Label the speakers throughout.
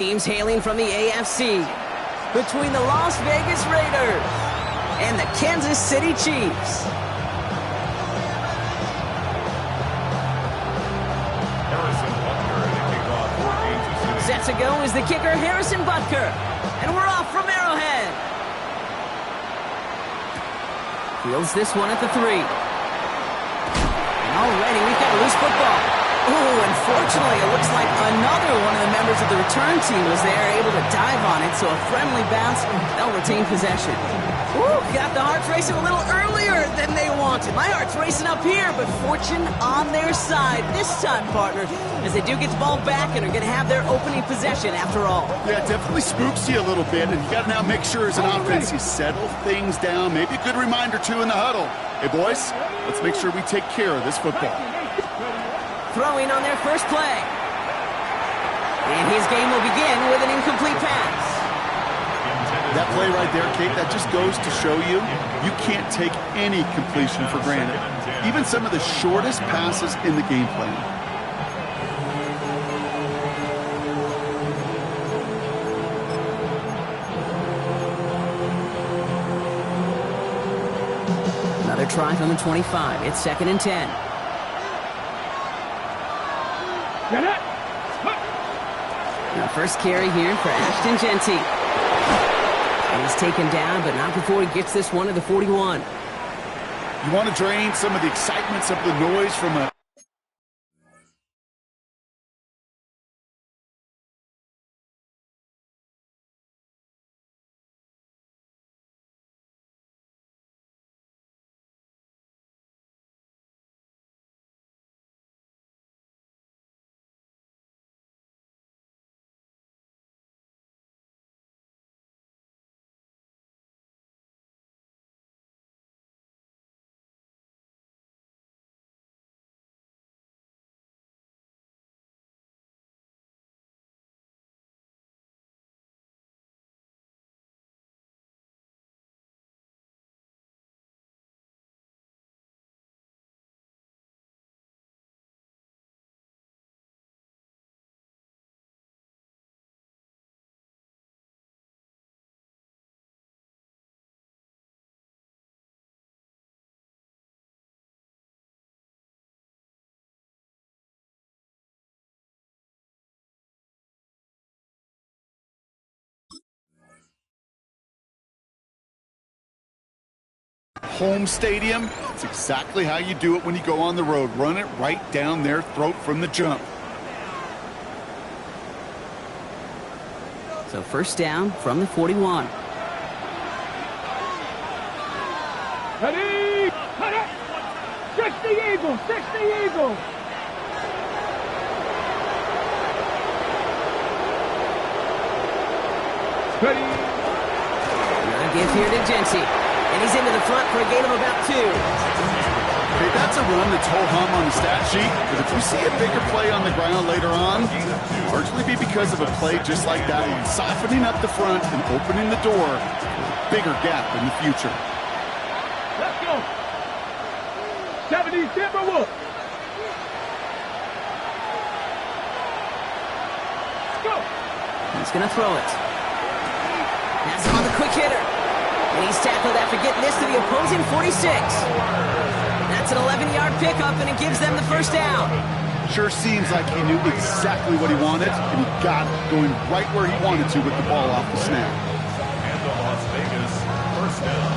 Speaker 1: Teams hailing from the AFC between the Las Vegas Raiders and the Kansas City Chiefs. Set to go is the kicker, Harrison Butker. And we're off from Arrowhead. Fields this one at the 3. And already we've got a loose football. Oh, unfortunately, it looks like another one of the members of the return team was there, able to dive on it, so a friendly bounce. They'll retain possession. Ooh, got the hearts racing a little earlier than they wanted. My heart's racing up here, but fortune on their side this time, partner, as they do get the ball back and are going to have their opening possession after all.
Speaker 2: Yeah, it definitely spooks you a little bit, and you got to now make sure as an offense you settle things down. Maybe a good reminder, too, in the huddle. Hey, boys, let's make sure we take care of this football.
Speaker 1: Throwing on their first play. And his game will begin with an incomplete pass.
Speaker 2: That play right there, Kate, that just goes to show you, you can't take any completion for granted. Even some of the shortest passes in the game plan.
Speaker 1: Another try from the 25. It's 2nd and 10. Now first carry here for Ashton Jeanty. And he's taken down, but not before he gets this one to the 41.
Speaker 2: You want to drain some of the excitement, some of the noise from a... Home stadium, it's exactly how you do it when you go on the road. Run it right down their throat from the jump.
Speaker 1: So first down from the 41.
Speaker 3: Ready! Cut it! 60 Eagles! 60 Eagles! Ready!
Speaker 1: Another give here to Jeanty. And he's into the front for a gain of about 2.
Speaker 2: Okay, that's a run that's ho-hum on the stat sheet, but if we see a bigger play on the ground later on, it'll largely be because of a play just like that one, softening up the front and opening the door for a bigger gap in the future.
Speaker 3: Let's go! 70 Timberwolves! Let's go!
Speaker 1: He's going to throw it. That's on the quick hitter. And he's tackled after getting this to the opposing 46. That's an 11-yard pickup, and it gives them the first down.
Speaker 2: Sure seems like he knew exactly what he wanted, and he got it, going right where he wanted to with the ball off the snap.
Speaker 4: And the Las Vegas first down.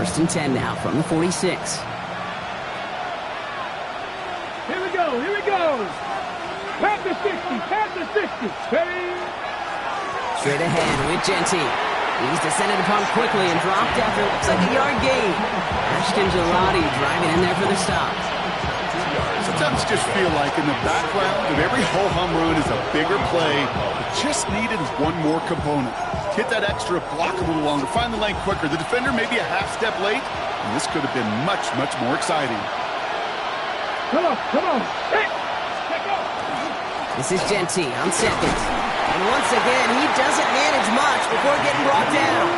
Speaker 1: 1st and 10 now from the 46.
Speaker 3: Here we go, here we go! Panther 60, Panther 60! Ready?
Speaker 1: Straight ahead with Jeanty. He's descended upon quickly and dropped after looks like a yard gain. Ashton Jeanty driving in there for the stop.
Speaker 2: Sometimes you just feel like in the background of every ho-hum run is a bigger play. It just needed one more component. Hit that extra block a little longer, find the lane quicker. The defender maybe a half step late, and this could have been much, much more exciting.
Speaker 3: Come on, come on! Hey!
Speaker 1: This is Jeanty on 2nd. And once again, he doesn't manage much before getting brought down.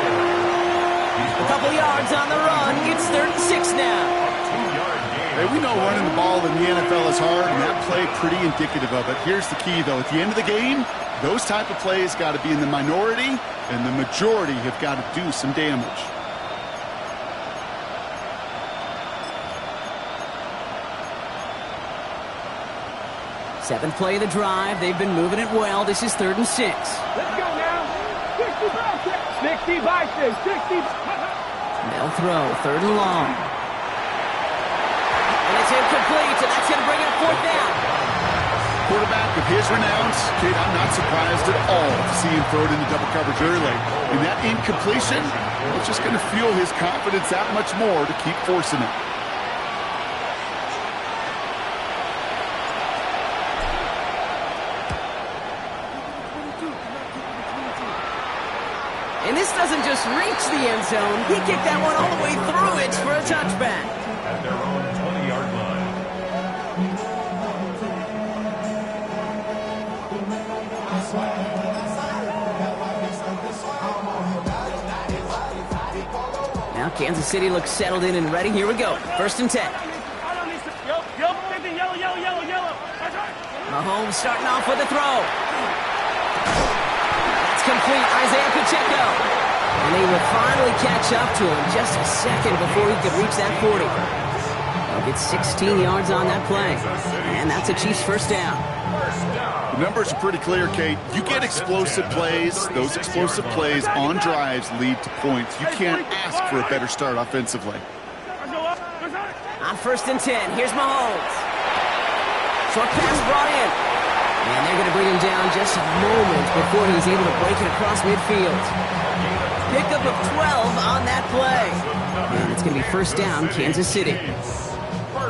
Speaker 1: A couple yards on the run. It's 3rd and 6 now.
Speaker 4: 2-yard gain
Speaker 2: Hey, we know running the ball in the NFL is hard, and that play pretty indicative of it. Here's the key, though. At the end of the game, those type of plays got to be in the minority, and the majority have got to do some damage.
Speaker 1: Seventh play of the drive. They've been moving it well. This is 3rd and 6.
Speaker 3: Let's go now. 60 by 6. 60 by 6. 60.
Speaker 1: They'll throw. 3rd and long. And it's incomplete, and that's going to bring up 4th down.
Speaker 2: Quarterback with his renowns, kid, I'm not surprised at all to see him throw it into double coverage early. And that incompletion, well, it's just going to fuel his confidence that much more to keep forcing it.
Speaker 1: And this doesn't just reach the end zone. He kicked that one all the way through it for a touchback.
Speaker 4: At their own 20-yard line.
Speaker 1: Now Kansas City looks settled in and ready. Here we go. 1st and 10. Mahomes starting off with a throw. That's complete. Isaiah Pacheco. And he will finally catch up to him just a second before he could reach that 40. They'll get 16 yards on that play. And that's a Chiefs 1st down.
Speaker 2: The numbers are pretty clear, Kate. You get explosive plays. Those explosive plays on drives lead to points. You can't ask for a better start offensively.
Speaker 1: On 1st and 10, here's Mahomes. Short pass brought in. And they're going to bring him down just a moment before he's able to break it across midfield. Pickup of 12 on that play. And it's going to be 1st down, Kansas City.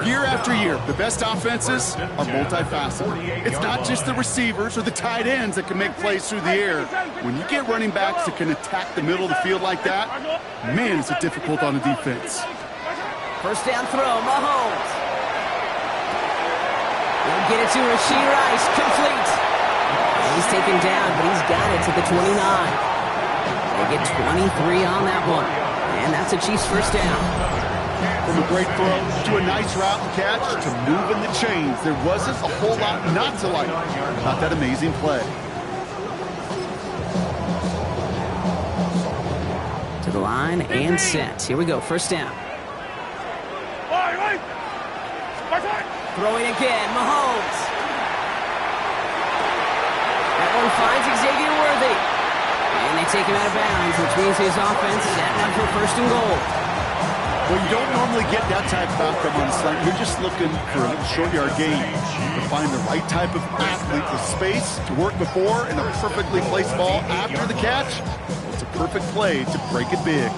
Speaker 2: Year after year, the best offenses are multifaceted. It's not just the receivers or the tight ends that can make plays through the air. When you get running backs that can attack the middle of the field like that, man, is it difficult on the defense.
Speaker 1: 1st down throw, Mahomes. He'll get it to Rashee Rice, complete. He's taken down, but he's got it to the 29. They get 23 on that one. And that's a Chiefs 1st down.
Speaker 2: From a great throw to a nice route and catch to moving the chains, there wasn't a whole lot not to like about that amazing play.
Speaker 1: To the line and set. Here we go, 1st down. Throwing again, Mahomes. That one finds Xavier Worthy. And they take him out of bounds, which means his offense is setting up for 1st and goal.
Speaker 2: Well, you don't normally get that type of outcome on a slant. You're just looking for a little short yard gain. To find the right type of athlete with space to work before and a perfectly placed ball after the catch. It's a perfect play to break it big.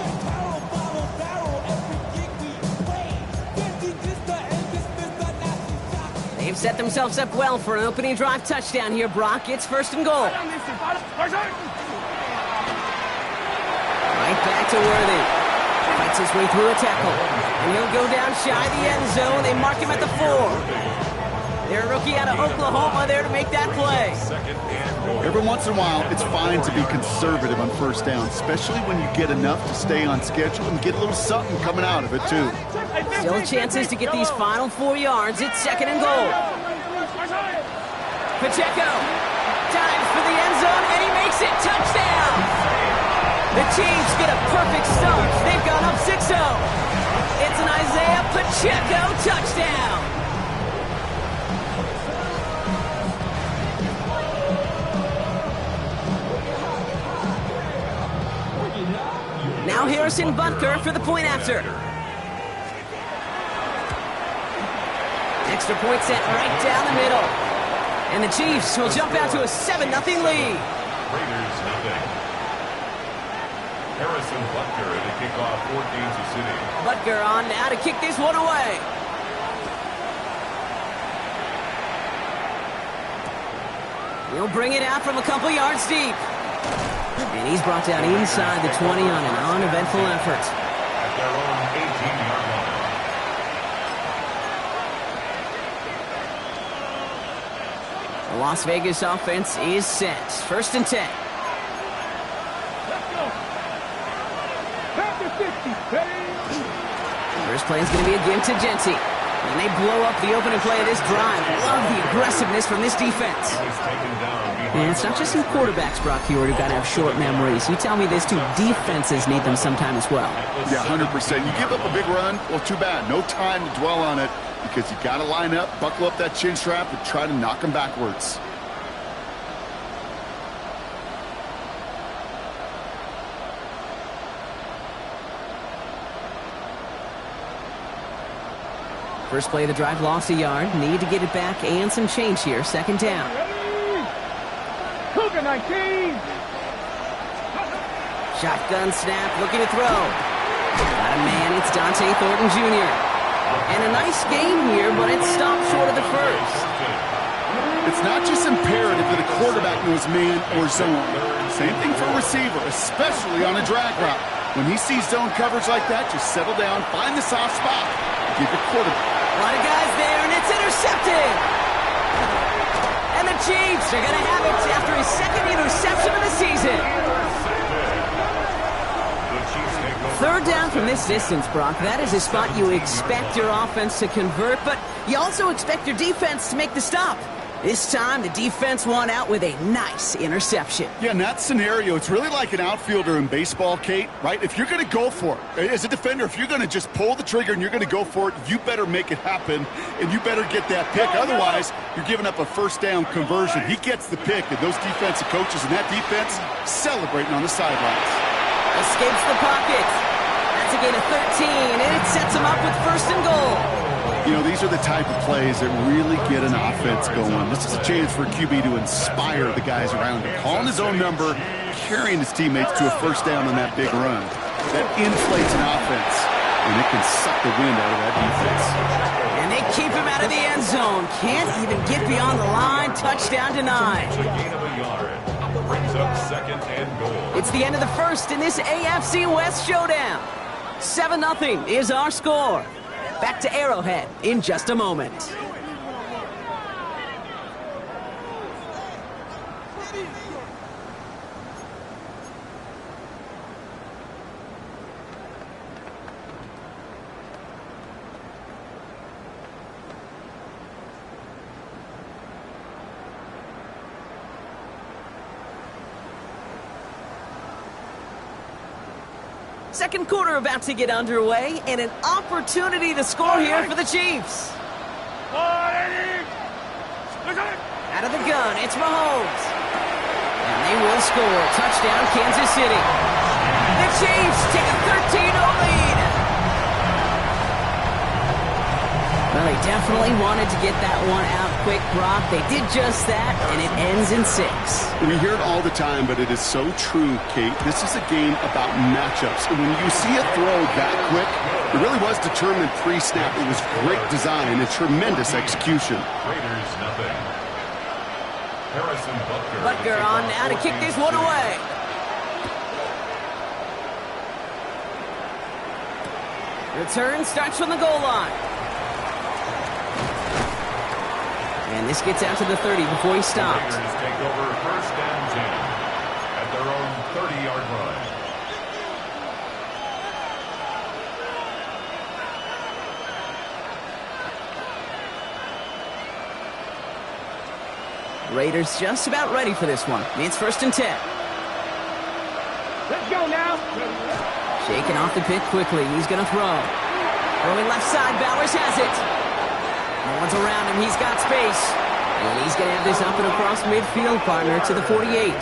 Speaker 1: They've set themselves up well for an opening drive touchdown here, Brock. It's 1st and goal. Right back to Worthy. Fights his way through a tackle. And he'll go down shy of the end zone. They mark him at the 4. They're a rookie out of Oklahoma there to make that play.
Speaker 2: Every once in a while, it's fine to be conservative on 1st down, especially when you get enough to stay on schedule and get a little something coming out of it, too.
Speaker 1: Still chances to get these final 4 yards. It's 2nd and goal. Pacheco dives for the end zone, and he makes it. Touchdown! The Chiefs get a perfect start. They've gone up 6-0. It's an Isaiah Pacheco touchdown. Now Harrison Butker for the point after. Extra point set right down the middle. And the Chiefs will jump out to a 7-0 lead.
Speaker 4: Raiders nothing. Harrison Butker to kick off for Kansas City.
Speaker 1: Butker on now to kick this one away. He'll bring it out from a couple yards deep. And he's brought down inside the 20 on an uneventful effort.
Speaker 4: At their own 18-yard line.
Speaker 1: The Las Vegas offense is set. 1st and 10. First play is going to be a give to Genty. And they blow up the opening play of this drive. Love the aggressiveness from this defense. And it's not just some quarterbacks, Brock Huard, who got to have short memories. You tell me this too, defenses need them sometime as well.
Speaker 2: Yeah, 100%. You give up a big run, well, too bad. No time to dwell on it because you got to line up, buckle up that chin strap, and try to knock them backwards.
Speaker 1: First play of the drive, lost a yard. Need to get it back and some change here. Second down.
Speaker 3: Cougar 19.
Speaker 1: Shotgun snap, looking to throw. Got a man, it's Dante Thornton Jr. And a nice game here, but it stopped short of the first.
Speaker 2: It's not just imperative that a quarterback knows man or zone. Same thing for a receiver, especially on a drag route. When he sees zone coverage like that, just settle down, find the soft spot, give your quarterback.
Speaker 1: A lot of guys there, and it's intercepted. And the Chiefs are going to have it after his second interception of the season. Third down from this distance, Brock. That is a spot you expect your offense to convert, but you also expect your defense to make the stop. This time, the defense won out with a nice interception.
Speaker 2: Yeah, in that scenario, it's really like an outfielder in baseball, Kate, right? If you're going to go for it, as a defender, if you're going to just pull the trigger and you're going to go for it, you better make it happen, and you better get that pick. Otherwise, you're giving up a first down conversion. He gets the pick, and those defensive coaches and that defense celebrating on the sidelines.
Speaker 1: Escapes the pocket. That's a gain of 13, and it sets him up with first and goal.
Speaker 2: You know, these are the type of plays that really get an offense going. This is a chance for QB to inspire the guys around him. Calling his own number, carrying his teammates to a first down on that big run. That inflates an offense, and it can suck the wind out of that defense.
Speaker 1: And they keep him out of the end zone. Can't even get beyond the line. Touchdown denied.
Speaker 4: Brings up second and goal.
Speaker 1: It's the end of the first in this AFC West showdown. 7-0 is our score. Back to Arrowhead in just a moment. Second quarter about to get underway, and an opportunity to score here for the Chiefs. Out of the gun, it's Mahomes. And they will score. Touchdown, Kansas City. The Chiefs take a 13-0 lead. Well, they definitely wanted to get that one out quick, Brock. They did just that, and it ends in 6.
Speaker 2: We hear it all the time, but it is so true, Kate. This is a game about matchups. And when you see a throw that quick, it really was determined pre-snap. It was great design and tremendous execution.
Speaker 4: Raiders nothing. Harrison Butker.
Speaker 1: Butker on now to kick this one away. Return starts from the goal line. And this gets out to the 30 before he stops.
Speaker 4: Raiders take over first and 10 at their own 30-yard line.
Speaker 1: Raiders just about ready for this one. It's first and 10.
Speaker 3: Let's go now.
Speaker 1: Shaking off the pick quickly. He's going to throw. Early left side. Bowers has it. No one's around him. He's got space. And he's going to have this up and across midfield, partner, to the 48.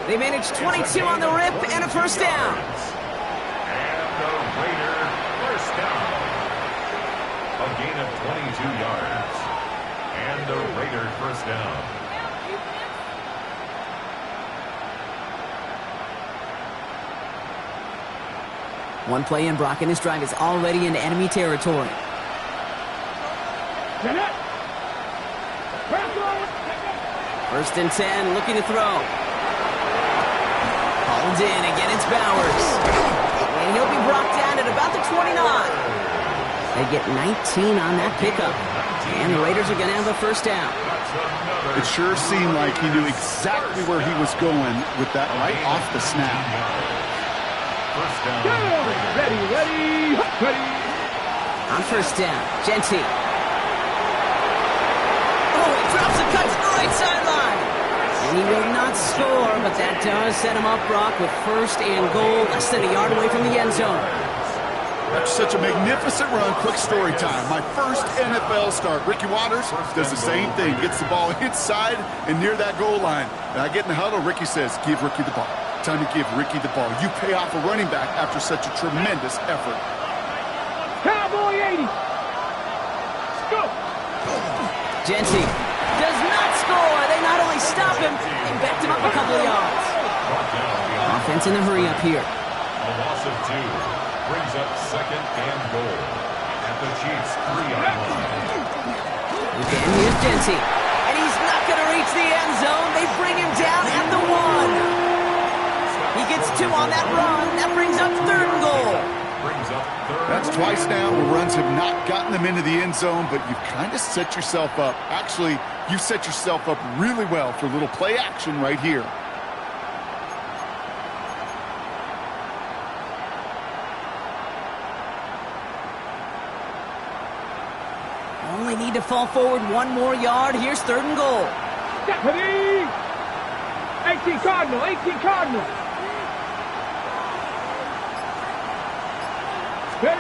Speaker 1: They managed 22 on the rip and a first down.
Speaker 4: And the Raider first down. A gain of 22 yards. And the Raider first down.
Speaker 1: One play in, Brock, and his drive is already into enemy territory. First and 10, looking to throw. Hauled in, again it's Bowers. And he'll be brought down at about the 29. They get 19 on that pickup. And the Raiders are going to have the first down.
Speaker 2: It sure seemed like he knew exactly where he was going with that right off the snap.
Speaker 4: First down.
Speaker 3: Ready.
Speaker 1: On first down, Genty. Oh, he drops a cut to the right sideline. And he will not score, but that does set him up, Brock, with first and goal, less than a yard away from the end zone.
Speaker 2: That's such a magnificent run. Quick story time. My first NFL start. Ricky Watters does the same thing. Gets the ball inside and near that goal line. And I get in the huddle. Ricky says, give Ricky the ball. Time to give Ricky the ball. You pay off a running back after such a tremendous effort.
Speaker 3: Cowboy 80. Go.
Speaker 1: Genty does not score. They not only stop him, they backed him up a couple of yards. Offense in the hurry up here.
Speaker 4: A loss of 2 brings up second and goal at the Chiefs' 3-yard line.
Speaker 1: Again, here's Genty. And he's not going to reach the end zone. They bring him down at the 1. He gets 2 on that run. That brings up third and goal.
Speaker 2: That's twice now where runs have not gotten them into the end zone, but you've kind of set yourself up. Actually, you set yourself up really well for a little play action right here.
Speaker 1: Only need to fall forward 1 more yard. Here's third and goal.
Speaker 3: Deputy! 18 Cardinal, 18 Cardinal. Ready?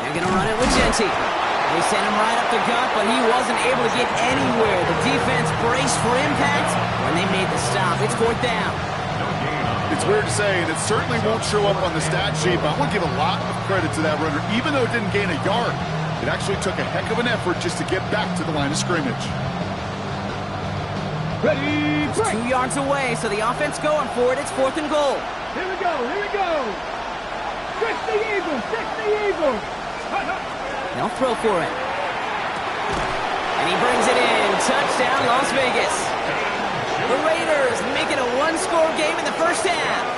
Speaker 1: They're going to run it with Genty. They sent him right up the gut, but he wasn't able to get anywhere. The defense braced for impact when they made the stop. It's fourth down.
Speaker 2: It's weird to say, and it certainly won't show up on the stat sheet, but I want to give a lot of credit to that runner. Even though it didn't gain a yard, it actually took a heck of an effort just to get back to the line of scrimmage.
Speaker 3: Ready, break.
Speaker 1: 2 yards away, so the offense going for it. It's fourth and goal.
Speaker 3: Here we go, here we go. 60 Eagles, 60 Eagles.
Speaker 1: They'll throw for it. And he brings it in. Touchdown, Las Vegas. The Raiders make it a 1-score game in the first half.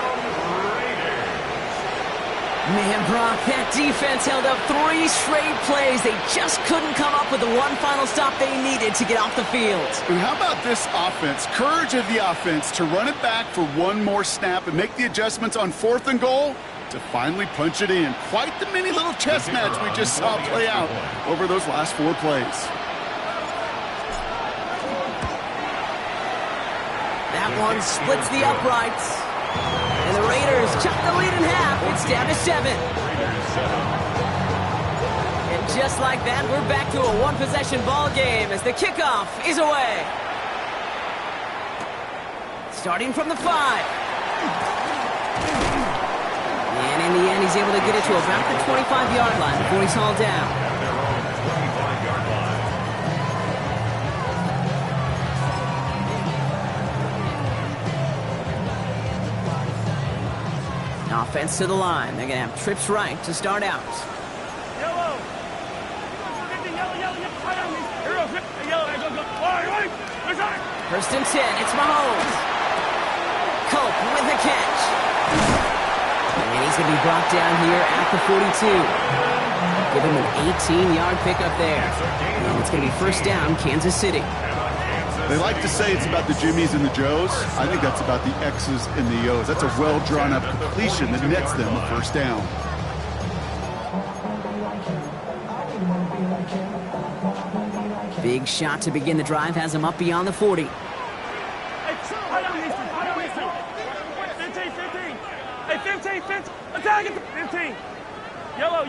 Speaker 1: Man, Brock, that defense held up 3 straight plays. They just couldn't come up with the one final stop they needed to get off the field.
Speaker 2: And how about this offense? Courage of the offense to run it back for 1 more snap and make the adjustments on fourth and goal to finally punch it in. Quite the mini little chess match we just saw play out over those last 4 plays.
Speaker 1: That one splits the uprights. And the Raiders chop the lead in half. It's down to 7. And just like that, we're back to a 1-possession ball game as the kickoff is away. Starting from the 5. And in the end, he's able to get it to about the 25-yard line before he's hauled down. Offense to the line. They're going to have trips right to start out.
Speaker 3: Yellow.
Speaker 1: First and 10. It's Mahomes. Cope with the catch. And he's going to be brought down here at the 42. Give him an 18-yard pickup there. And it's going to be first down, Kansas City.
Speaker 2: They like to say it's about the Jimmies and the Joes. I think that's about the X's and the O's. That's a well-drawn-up completion that nets them a first down.
Speaker 1: Big shot to begin the drive has him up beyond the 40.
Speaker 3: 15. Attack at the 15. Yellow.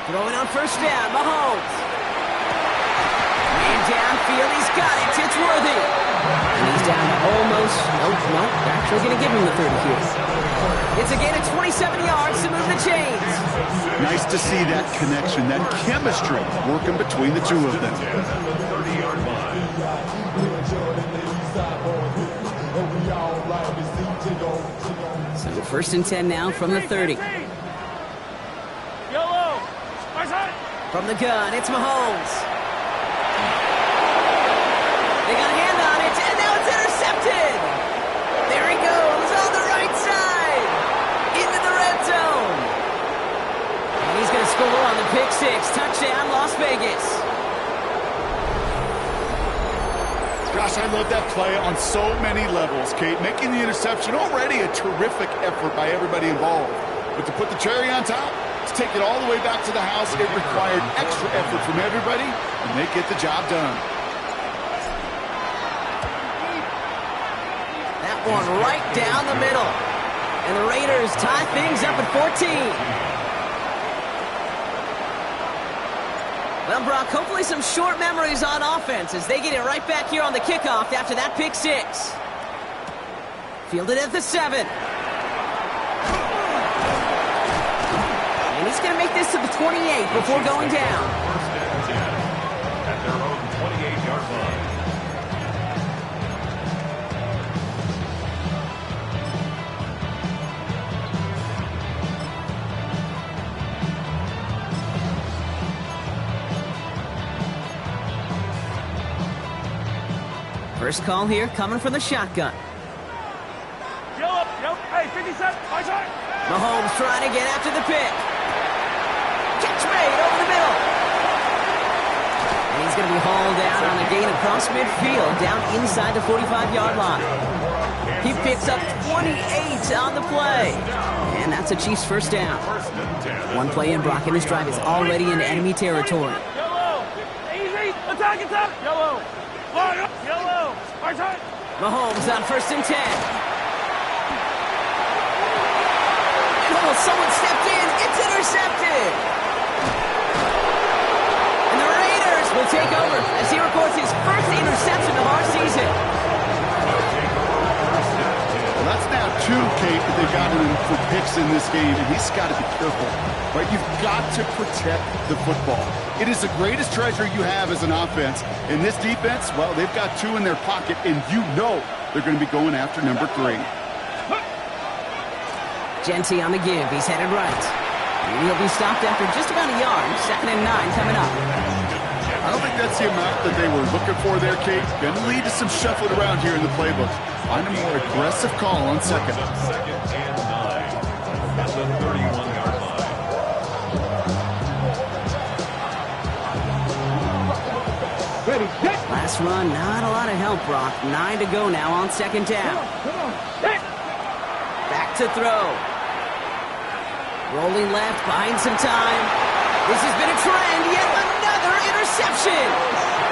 Speaker 1: Throwing on first down, Mahomes. Man downfield, he's got it. It's Worthy. And he's down to almost, nope, actually going to give him the 30 here. It's a gain of 27 yards to move the chains.
Speaker 2: Nice to see that connection, that chemistry working between the two of them.
Speaker 1: So first and 10 now from the 30.
Speaker 3: Yellow.
Speaker 1: From the gun, it's Mahomes. They got a hand on it, and now it's intercepted. There he goes on the right side into the red zone. And he's going to score on the pick 6. Touchdown, Las Vegas.
Speaker 2: Gosh, I love that play on so many levels, Kate. Making the interception already a terrific effort by everybody involved. But to put the cherry on top, To take it all the way back to the house, it required extra effort from everybody, and they get the job done.
Speaker 1: That one right down the middle. And the Raiders tie things up at 14. Well, Brock, hopefully some short memories on offense as they get it right back here on the kickoff after that pick six. Fielded at the 7. And he's going to make this to the 28 before going down.
Speaker 4: First and 10 at their own 28-yard line.
Speaker 1: First call here coming from the shotgun.
Speaker 3: Hey, 57, my side.
Speaker 1: Mahomes trying to get after the pick. Catch made over the middle. And he's going to be hauled down on a gain across midfield, down inside the 45-yard line. He picks up 28 on the play. And that's a Chiefs first down. One play in, Brock, and this drive is already into enemy territory.
Speaker 3: Yellow. Easy. Attack. Yellow. Line up. Yellow. My side.
Speaker 1: Mahomes on first and 10. Someone stepped in. It's intercepted. And the Raiders will take over as he records his first interception of our season.
Speaker 2: Well, that's now 2, Kate, that they've gotten him for picks in this game, and he's got to be careful. Right? You've got to protect the football. It is the greatest treasure you have as an offense. In this defense, well, they've got 2 in their pocket, and you know they're going to be going after number 3.
Speaker 1: Genty on the give. He's headed right. And he'll be stopped after just about a yard. 2nd and 9 coming up.
Speaker 2: I don't think that's the amount that they were looking for there, Kate. Going to lead to some shuffling around here in the playbook. Find a more aggressive call on second.
Speaker 4: 2nd and 9 at the 31-yard line.
Speaker 3: Ready, set.
Speaker 1: Last run, not a lot of help, Brock. 9 to go now on 2nd down.
Speaker 3: Come on. Set.
Speaker 1: Back to throw. Rolling left, buying some time. This has been a trend. Yet another interception.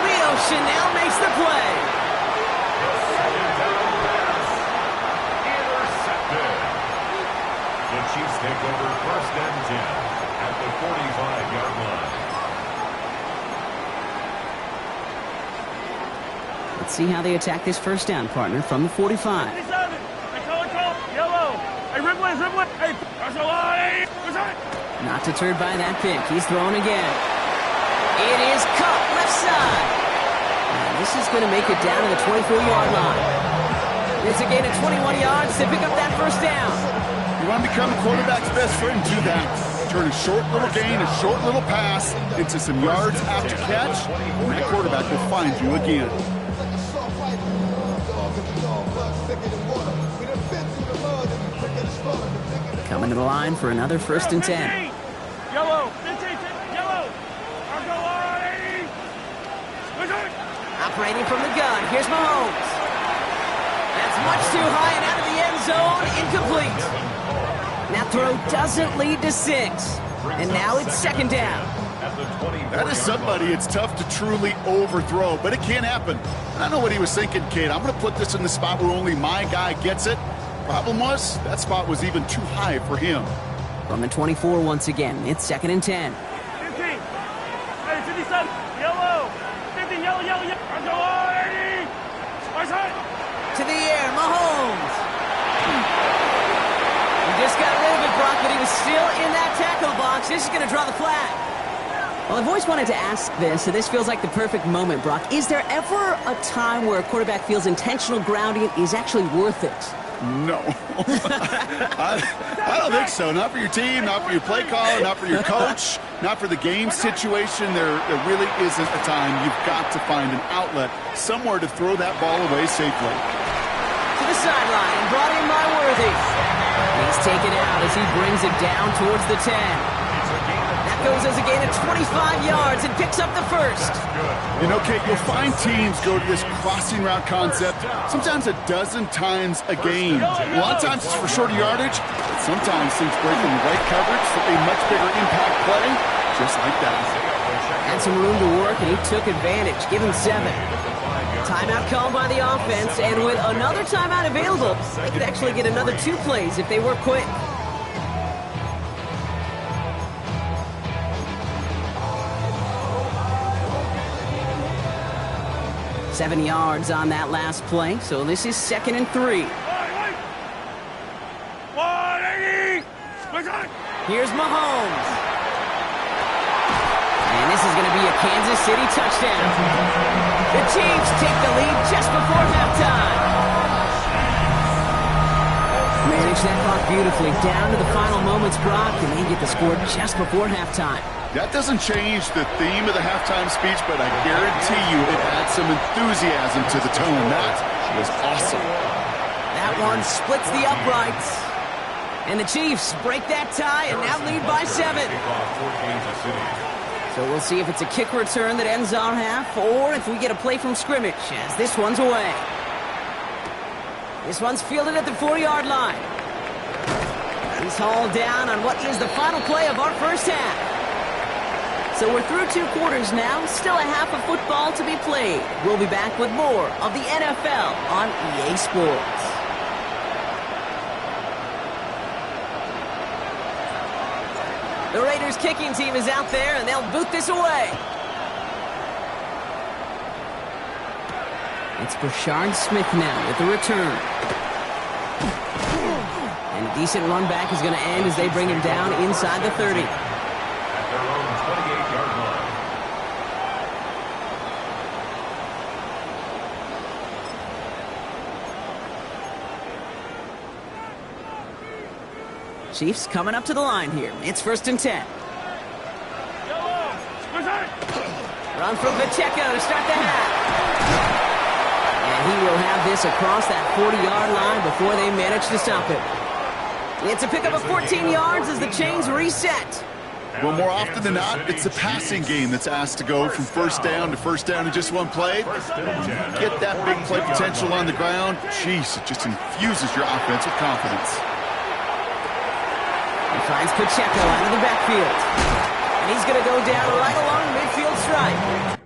Speaker 1: Leo Chanel makes the play.
Speaker 4: Intercepted. The Chiefs take over 1st and 10 at the 45-yard line.
Speaker 1: Let's see how they attack this first down, partner, from the 45.
Speaker 3: 57. Hey, color. Yellow. Hey, Ripley. Hey, Barcelona.
Speaker 1: Not deterred by that pick. He's throwing again. It is caught left side. And this is going to make it down to the 24-yard line. It's a gain of 21 yards to pick up that first down.
Speaker 2: You want to become a quarterback's best friend? Do that. Turn a short little gain, a short little pass into some yards after catch, and that quarterback will find you again.
Speaker 1: Coming to the line for another 1st and 10.
Speaker 3: Yellow. 15. Yellow.
Speaker 1: Operating from the gun. Here's Mahomes. That's much too high and out of the end zone. Incomplete. That throw doesn't lead to 6. And now it's 2nd down.
Speaker 2: That is somebody it's tough to truly overthrow, but it can happen. I don't know what he was thinking, Kate. I'm going to put this in the spot where only my guy gets it. Problem was, that spot was even too high for him.
Speaker 1: From the 24 once again, it's 2nd and 10.
Speaker 3: 15. Hey, 57. Yellow. 50. Yellow.
Speaker 1: To the air, Mahomes. He just got rid of it, Brock, but he was still in that tackle box. This is going to draw the flag. Well, I've always wanted to ask this, so this feels like the perfect moment, Brock. Is there ever a time where a quarterback feels intentional grounding is actually worth it?
Speaker 2: No. I don't think so. Not for your team, not for your play caller, not for your coach, not for the game situation. There really isn't a time. You've got to find an outlet, somewhere to throw that ball away safely.
Speaker 1: To the sideline and brought in by Worthy. He's taken out as he brings it down towards the 10. That Pacheco has a gain of 25 yards and picks up the first.
Speaker 2: You know, Kate, you'll find teams go to this crossing route concept sometimes a dozen times a game. A lot of times it's for shorter yardage, but sometimes things break in the right coverage for a much bigger impact play, just like that.
Speaker 1: Had some room to work, and he took advantage. Give him 7. Timeout called by the offense, and with another timeout available, they could actually get another 2 plays if they work quick. 7 yards on that last play, so this is 2nd and 3. Here's Mahomes. And this is going to be a Kansas City touchdown. The Chiefs take the lead just before halftime. Manage that clock beautifully down to the final moments, Brock, and they get the score just before halftime.
Speaker 2: That doesn't change the theme of the halftime speech, but I guarantee you it adds some enthusiasm to the tone. That was awesome.
Speaker 1: That one splits the uprights. And the Chiefs break that tie and now lead by 7. So we'll see if it's a kick return that ends our half or if we get a play from scrimmage as this one's away. This one's fielded at the 4-yard line. He's hauled down on what is the final play of our first half. So we're through 2 quarters now, still a half of football to be played. We'll be back with more of the NFL on EA Sports. The Raiders kicking team is out there, and they'll boot this away. It's Brashard Smith now with the return. And a decent run back is going to end as they bring him down inside the 30.
Speaker 4: At their own 28-yard line.
Speaker 1: Chiefs coming up to the line here. It's 1st and 10. Run from Pacheco to start the half. And he will have this across that 40-yard line before they manage to stop it. It's a pickup of 14 yards as the chains reset.
Speaker 2: Well, more often than not, it's the passing game that's asked to go from first down in just one play. Get that big play potential on the ground. Jeez, it just infuses your offense with confidence.
Speaker 1: He finds Pacheco out of the backfield. And he's going to go down right along the midfield stripe.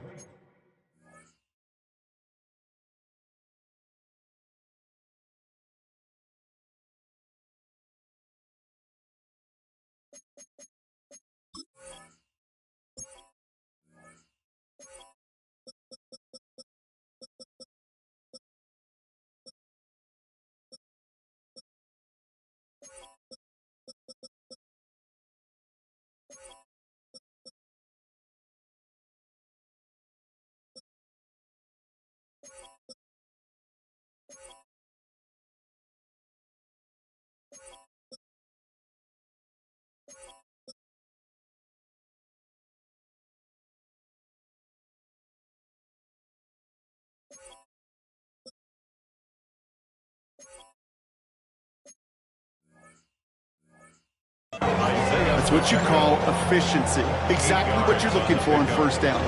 Speaker 2: That's what you call efficiency. Exactly what you're looking for in first down.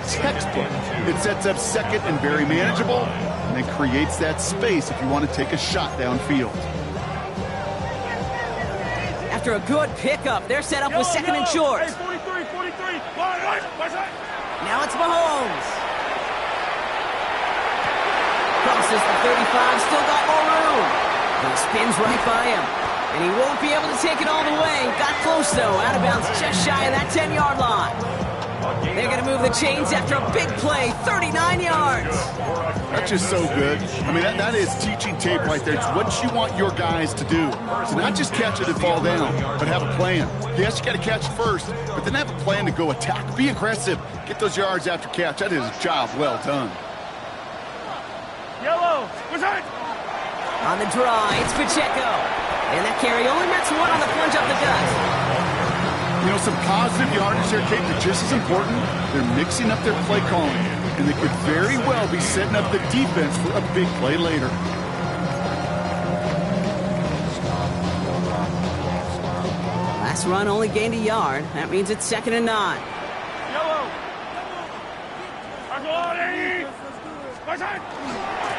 Speaker 2: Textbook. It sets up second and very manageable, and then creates that space if you want to take a shot downfield.
Speaker 1: After a good pickup, they're set up with 2nd and short.
Speaker 3: Hey, 43.
Speaker 1: Now it's Mahomes. Crosses the 35, still got more room. He spins right by him. And he won't be able to take it all the way. Got close, though. Out of bounds just shy of that 10-yard line. They're going to move the chains after a big play. 39 yards.
Speaker 2: That's just so good. I mean, that is teaching tape right there. It's what you want your guys to do. So not just catch it and fall down, but have a plan. Yes, you got to catch first, but then have a plan to go attack. Be aggressive. Get those yards after catch. That is a job well done.
Speaker 3: Yellow. What's that?
Speaker 1: On the draw, it's Pacheco. And that carry only nets 1 on the plunge up the gut.
Speaker 2: You know, some positive yardage there, Kate, but just as important, they're mixing up their play calling. And they could very well be setting up the defense for a big play later.
Speaker 1: Last run only gained a yard. That means it's 2nd and 9.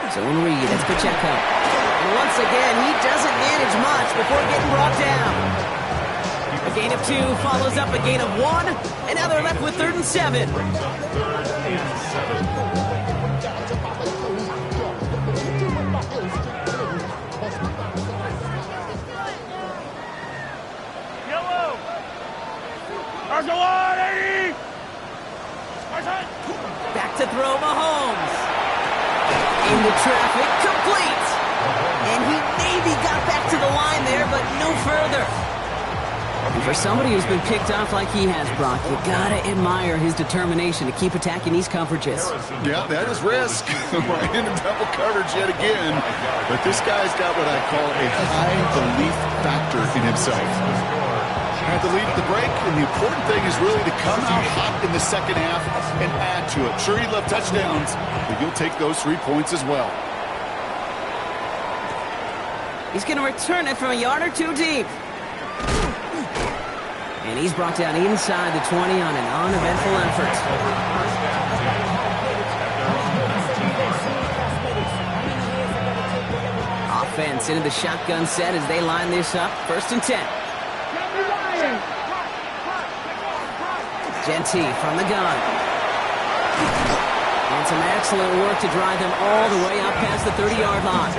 Speaker 1: Zone read, it's Pacheco. And once again, he doesn't manage much before getting brought down. A gain of 2 follows up a gain of 1, and now they're left with 3rd and 7. Back to throw, Mahomes. Into traffic, complete. And he maybe got back to the line there, but no further. And for somebody who's been picked off like he has, Brock, you gotta admire his determination to keep attacking these coverages.
Speaker 2: Yeah, that is risk. Right into double coverage yet again. But this guy's got what I call a high belief factor in himself. Had the lead at the break, and the important thing is really to come out hot in the second half and add to it. Sure, you love touchdowns, but you'll take those 3 points as well.
Speaker 1: He's going to return it from a yard or 2 deep. And he's brought down inside the 20 on an uneventful effort. Offense into the shotgun set as they line this up. 1st and 10. Genty from the gun. And some excellent work to drive them all the way up past the 30-yard line.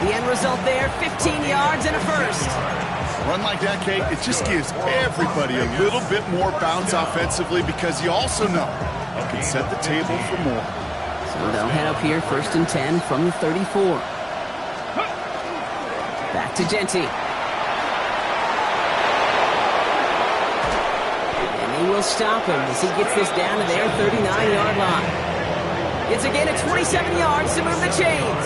Speaker 1: The end result there, 15 yards and a first.
Speaker 2: Run like that, Kate, it just gives everybody a little bit more bounce offensively because you also know you can set the table for more.
Speaker 1: So they'll head up here, 1st and 10 from the 34. Back to Genty. Will stop him as he gets this down to their 39-yard line. It's a gain of 27 yards to move the chains.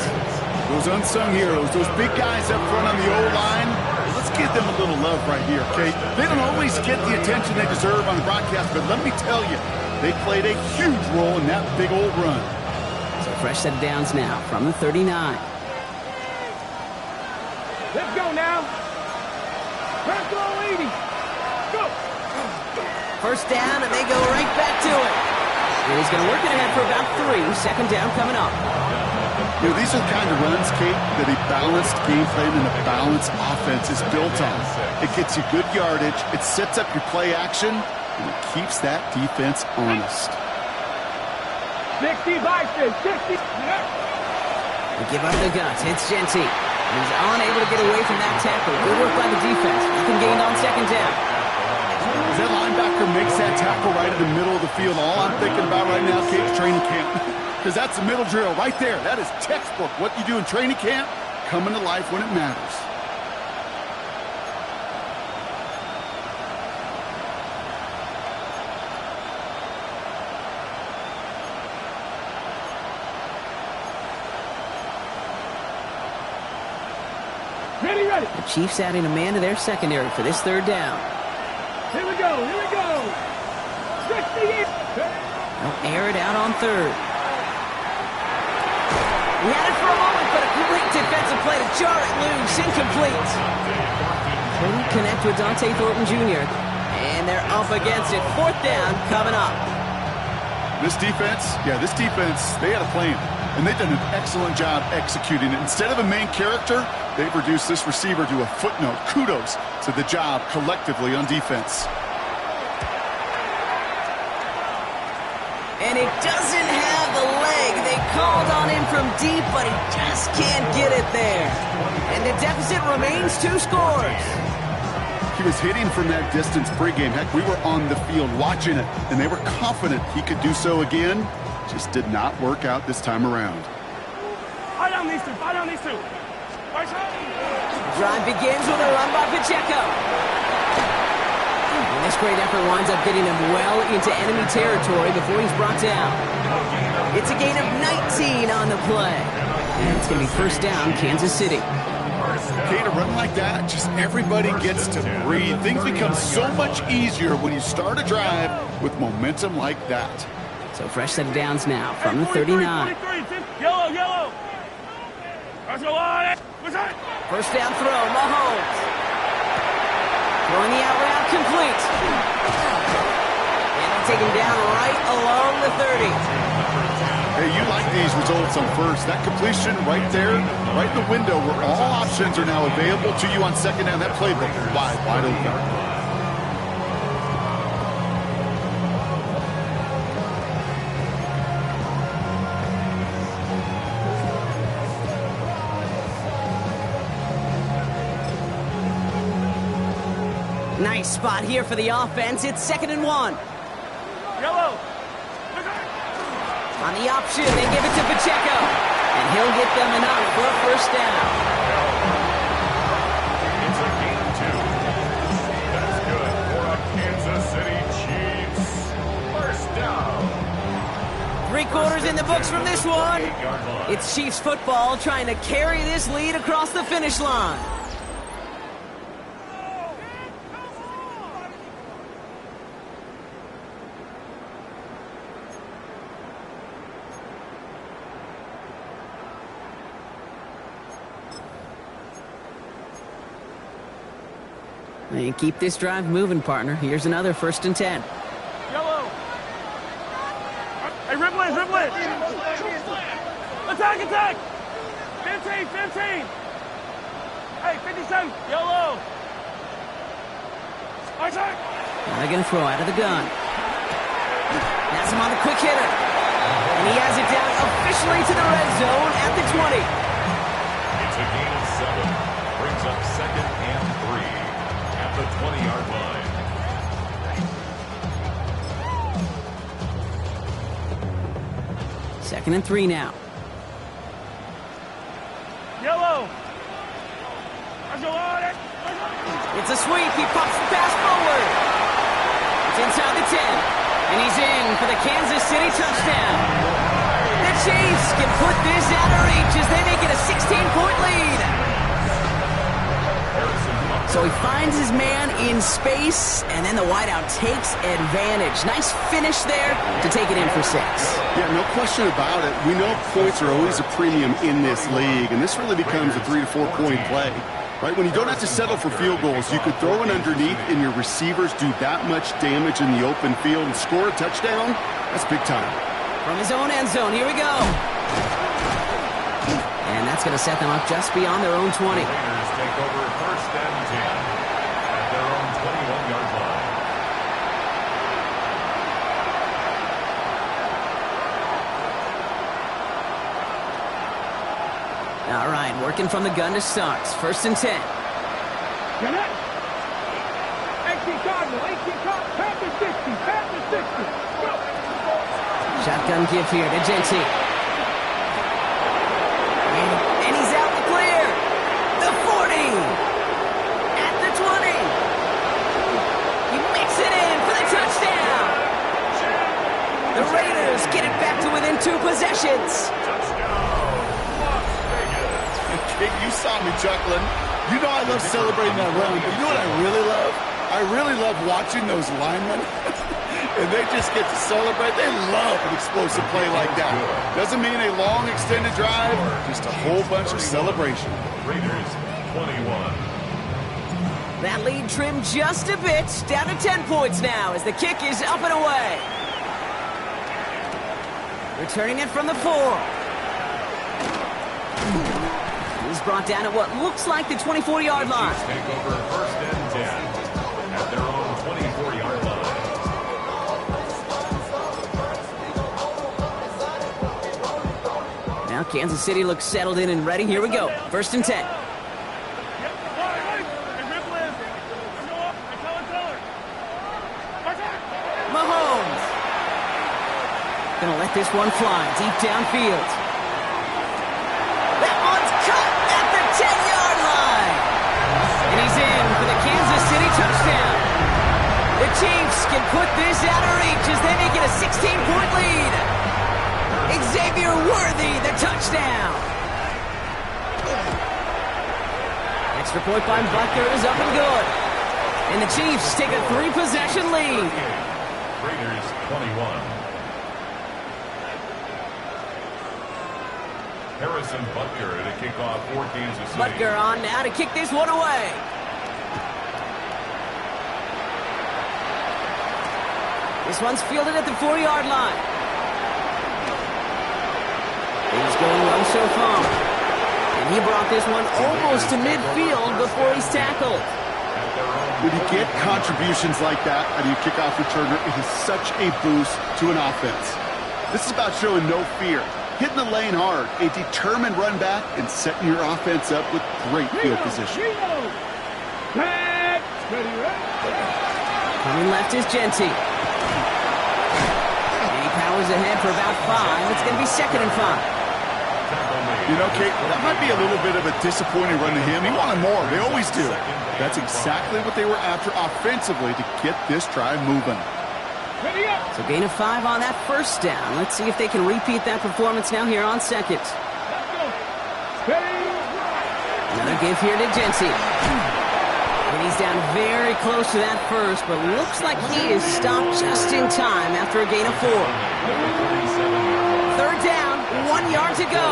Speaker 2: Those unsung heroes, those big guys up front on the O-line, let's give them a little love right here, okay? They don't always get the attention they deserve on the broadcast, but let me tell you, they played a huge role in that big old run.
Speaker 1: So fresh set of downs now from the 39.
Speaker 3: Let's go now. Let's go, 80. Go.
Speaker 1: 1st down, and they go right back to it. And he's going to work it ahead for about 3. 2nd down coming up.
Speaker 2: You know, these are the kind of runs, Kate, that a balanced game plan and a balanced offense is built on. It gets you good yardage, it sets up your play action, and it keeps that defense honest.
Speaker 3: 60 Bison, 60.
Speaker 1: They give up the guts. It's Genty. He's unable to get away from that tackle. Good work by the defense. Nothing gained on 2nd down.
Speaker 2: As that linebacker makes that tackle right in the middle of the field, all I'm thinking about right now, Kate, is training camp. Because that's the middle drill right there. That is textbook. What you do in training camp, coming to life when it matters.
Speaker 3: Ready.
Speaker 1: The Chiefs adding a man to their secondary for this 3rd down.
Speaker 3: Here we go. 68.
Speaker 1: They'll air it out on 3rd. He had it for a moment, but a great defensive play to jar it loose. Incomplete. Couldn't connect with Dante Thornton Jr. And they're up against it. 4th down coming up.
Speaker 2: This defense, they had a plan. And they've done an excellent job executing it. Instead of a main character, they've reduced this receiver to a footnote. Kudos to the job collectively on defense.
Speaker 1: And it doesn't have the leg. They called on him from deep, but he just can't get it there. And the deficit remains 2 scores.
Speaker 2: He was hitting from that distance pregame. Heck, we were on the field watching it, and they were confident he could do so again. Just did not work out this time around.
Speaker 3: Fight down these two.
Speaker 1: Drive begins with a run by Pacheco. And this great effort winds up getting him well into enemy territory before he's brought down. It's a gain of 19 on the play. And it's going to be 1st down, Kansas City.
Speaker 2: Okay, to run like that, just everybody gets to breathe. Things become so much easier when you start a drive with momentum like that.
Speaker 1: So fresh set of downs now from the 39.
Speaker 3: 43, yellow.
Speaker 1: 1st down throw, Mahomes. Throwing the out route complete. And they'll take him down right along the 30.
Speaker 2: Hey, you like these results on first. That completion right there, right in the window where all options are now available to you on second down. That playbook wide open.
Speaker 1: Nice spot here for the offense. It's 2nd and 1.
Speaker 3: Yellow.
Speaker 1: On the option, they give it to Pacheco. And he'll get them enough for a first down.
Speaker 4: It's a gain of 2. That's good for a Kansas City Chiefs. First down.
Speaker 1: 3 quarters in the books from this one. It's Chiefs football trying to carry this lead across the finish line. And keep this drive moving, partner. Here's another 1st and 10.
Speaker 3: Yellow. Hey, rip it. Attack. 15. Hey, 57. Yellow. Attack.
Speaker 1: Now they're going to throw out of the gun. That's him on the quick hitter. And he has it down officially to the red zone at the 20.
Speaker 4: It's a gain of 7. Brings up 2nd and 3. At the 20-yard line.
Speaker 1: Second and 3 now.
Speaker 3: Yellow.
Speaker 1: It's a sweep. He pops the pass forward. It's inside the 10. And he's in for the Kansas City touchdown. The Chiefs can put this out of reach as they make it a 16-point lead. So he finds his man in space, and then the wideout takes advantage. Nice finish there to take it in for 6.
Speaker 2: Yeah, no question about it. We know points are always a premium in this league, and this really becomes a 3 to 4 point play. Right? When you don't have to settle for field goals, you could throw it underneath, and your receivers do that much damage in the open field and score a touchdown. That's big time.
Speaker 1: From his own end zone, here we go. And that's going to set them up just beyond their own 20.
Speaker 4: Raiders take over 1st and 10 at their own 21-yard line.
Speaker 1: All right, working from the gun to start. 1st and 10.
Speaker 3: Get it. 18 Cardinal. Panther 60. Go.
Speaker 1: Shotgun give here to Gentry. And he's out the clear. The 40. At the 20. He makes it in for the touchdown. The Raiders get it back to within 2 possessions.
Speaker 2: You saw me chuckling. You know I love celebrating that run, but you know what I really love? I really love watching those linemen. And they just get to celebrate. They love an explosive play like that. Doesn't mean a long extended drive, just a whole bunch of celebration.
Speaker 4: Raiders 21.
Speaker 1: That lead trimmed just a bit, down to 10 points now as the kick is up and away. Returning it from the 4. He's brought down at what looks like the 24-yard line.
Speaker 4: Chiefs take over 1st and 10 at their own 24-yard line.
Speaker 1: Now Kansas City looks settled in and ready. Here we go. 1st and 10. Mahomes. Gonna let this one fly deep downfield. That one's cut at the 10-yard line. And he's in for the Kansas City touchdown. The Chiefs can put this out of reach as they make it a 16-point lead. Xavier Worthy, the touchdown. Extra point by Butker is up and good. And the Chiefs take a 3-possession lead.
Speaker 4: Raiders 21. Harrison Butker to kick off for Kansas City.
Speaker 1: Butker on now to kick this one away. This one's fielded at the 4-yard line. He's going well so far. And he brought this one almost to midfield before he's tackled.
Speaker 2: When you get contributions like that out of your kickoff returner, it is such a boost to an offense. This is about showing no fear, hitting the lane hard, a determined run back, and setting your offense up with great field position.
Speaker 1: Coming left is Genty. And he powers ahead for about 5. It's going to be 2nd and 5.
Speaker 2: You know, Kate, that might be a little bit of a disappointing run to him. He wanted more. They always do. That's exactly what they were after offensively to get this drive moving.
Speaker 1: So gain of 5 on that first down. Let's see if they can repeat that performance now here on 2nd. Another give here to Genty. And he's down very close to that first, but looks like he is stopped just in time after a gain of 4. 3rd down, 1 yard to go.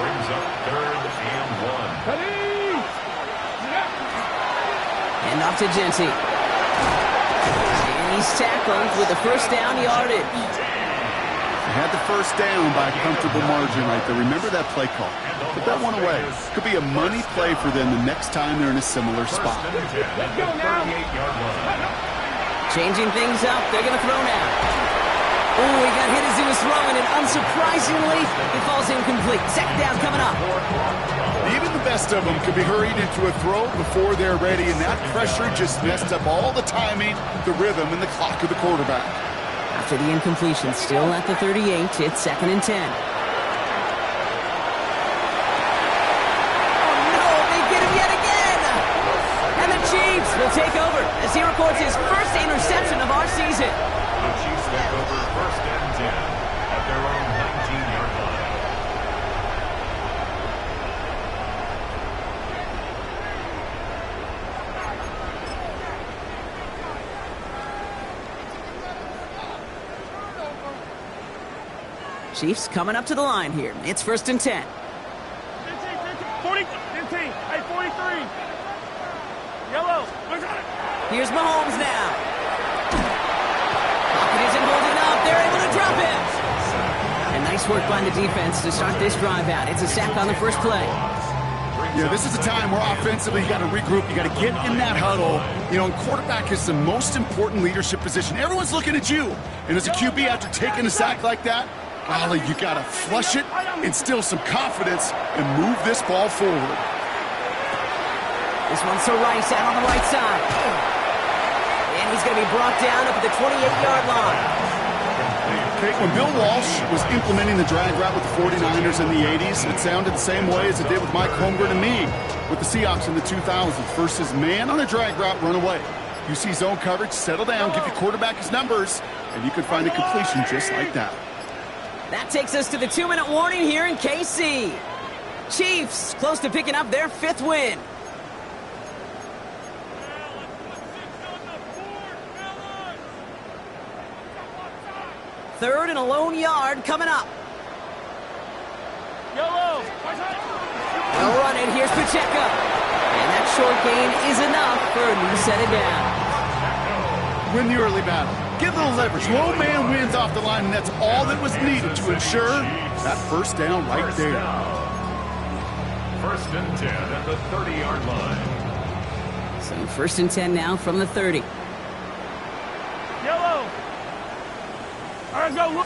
Speaker 4: Brings up 3rd and 1.
Speaker 1: And off to Genty. And he's tackled with the first down yardage.
Speaker 2: They had the first down by a comfortable margin right there. Remember that play call. Put that one away. Could be a money play for them the next time they're in a similar spot.
Speaker 1: Changing things up. They're going to throw now. Oh, he got hit as he was throwing, and unsurprisingly, he falls incomplete. 2nd down coming up.
Speaker 2: Even the best of them could be hurried into a throw before they're ready, and that pressure just messed up all the timing, the rhythm, and the clock of the quarterback.
Speaker 1: After the incompletion, still at the 38, it's 2nd and 10. Oh, no, they get him yet again! And the Chiefs will take over as he records his first interception of our season.
Speaker 4: The Chiefs take over 1st and 10 at their own 19-yard line.
Speaker 1: Chiefs coming up to the line here. It's 1st and 10.
Speaker 3: 40, 15, hey, 43. Yellow.
Speaker 1: Here's Mahomes now. Pocket isn't holding up. They're able to drop it. And nice work by the defense to start this drive out. It's a sack on the first play.
Speaker 2: Yeah, this is a time where offensively you got to regroup. You got to get in that huddle. You know, and quarterback is the most important leadership position. Everyone's looking at you. And as a QB, after taking a sack like that, golly, you got to flush it, instill some confidence, and move this ball forward.
Speaker 1: This one's to Rice out on the right side. And he's going to be brought down up at the 28-yard line.
Speaker 2: Okay, when Bill Walsh was implementing the drag route with the 49ers in the 80s, it sounded the same way as it did with Mike Holmgren and me with the Seahawks in the 2000s. Versus man on a drag route, run away. You see zone coverage, settle down, give your quarterback his numbers, and you could find a completion just like that.
Speaker 1: That takes us to the 2-minute warning here in KC. Chiefs close to picking up their 5th win. Third and a lone yard coming up.
Speaker 3: Yellow.
Speaker 1: Well run it. Here's Pacheco. And that short gain is enough for a new set of downs.
Speaker 2: Win the early battle. Give a little leverage. Low man wins off the line, and that's all that was needed to ensure that first down right there.
Speaker 4: 1st and 10 at the 30-yard line.
Speaker 1: So 1st and 10 now from the 30.
Speaker 3: Yellow. All right, go.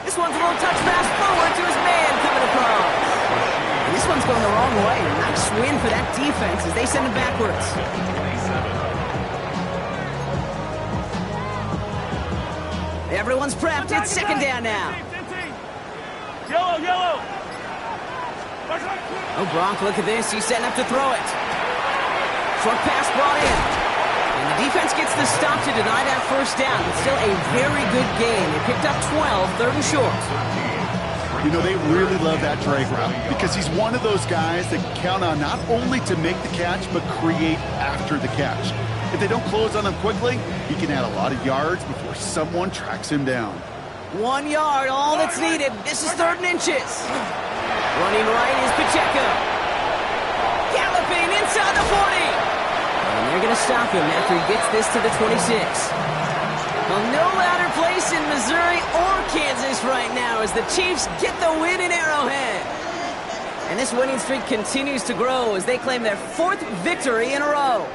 Speaker 1: This one's a little touch pass forward to his man coming across. And this one's going the wrong way. Nice win for that defense as they send him backwards. Everyone's prepped. It's 2nd down now.
Speaker 3: Yellow.
Speaker 1: Oh, Gronk, look at this. He's setting up to throw it. Short pass brought in. And the defense gets the stop to deny that first down. But still a very good game. They picked up 12, 3rd and short.
Speaker 2: You know, they really love that drag route because he's one of those guys that can count on not only to make the catch, but create after the catch. If they don't close on him quickly, he can add a lot of yards before someone tracks him down.
Speaker 1: 1 yard, all that's needed. This is 3rd and inches. Running right is Pacheco. Galloping inside the 40. And they're going to stop him after he gets this to the 26. Well, no louder place in Missouri or Kansas right now as the Chiefs get the win in Arrowhead. And this winning streak continues to grow as they claim their 4th victory in a row.